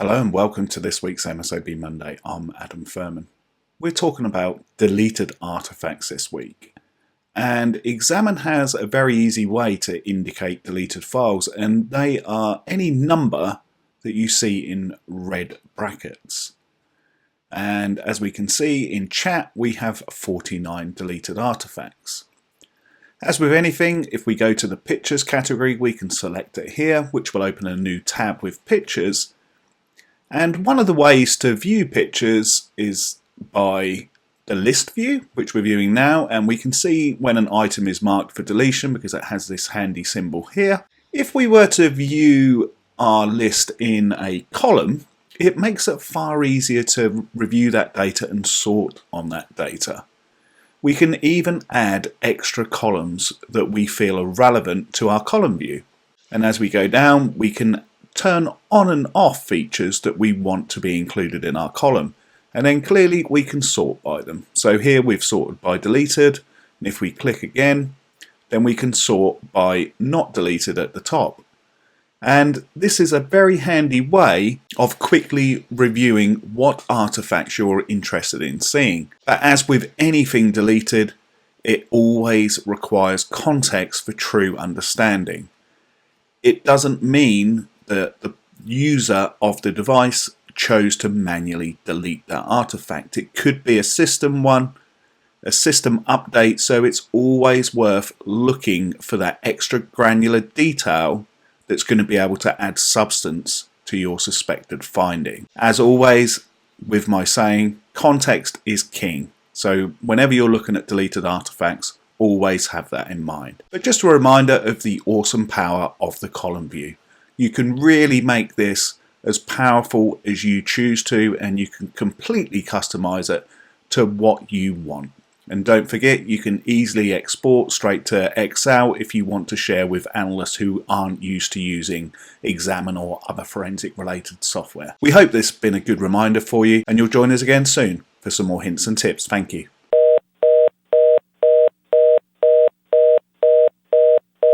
Hello and welcome to this week's MSAB Monday. I'm Adam Firman. We're talking about deleted artifacts this week. And XAMN has a very easy way to indicate deleted files, and they are any number that you see in red brackets. And as we can see in chat, we have 49 deleted artifacts. As with anything, if we go to the pictures category, we can select it here, which will open a new tab with pictures. And one of the ways to view pictures is by the list view, which we're viewing now, and we can see when an item is marked for deletion because it has this handy symbol here. If we were to view our list in a column, it makes it far easier to review that data and sort on that data. We can even add extra columns that we feel are relevant to our column view. And as we go down, we can turn on and off features that we want to be included in our column. And then clearly we can sort by them. So here we've sorted by deleted, and if we click again, then we can sort by not deleted at the top. And this is a very handy way of quickly reviewing what artifacts you're interested in seeing. But as with anything deleted, it always requires context for true understanding. It doesn't mean that the user of the device chose to manually delete that artifact. It could be a system one, a system update, so it's always worth looking for that extra granular detail that's going to be able to add substance to your suspected finding. As always, with my saying, context is king. So whenever you're looking at deleted artifacts, always have that in mind. But just a reminder of the awesome power of the column view. You can really make this as powerful as you choose to, and you can completely customize it to what you want. And don't forget, you can easily export straight to Excel if you want to share with analysts who aren't used to using XAMN or other forensic related software. We hope this has been a good reminder for you, and you'll join us again soon for some more hints and tips. Thank you.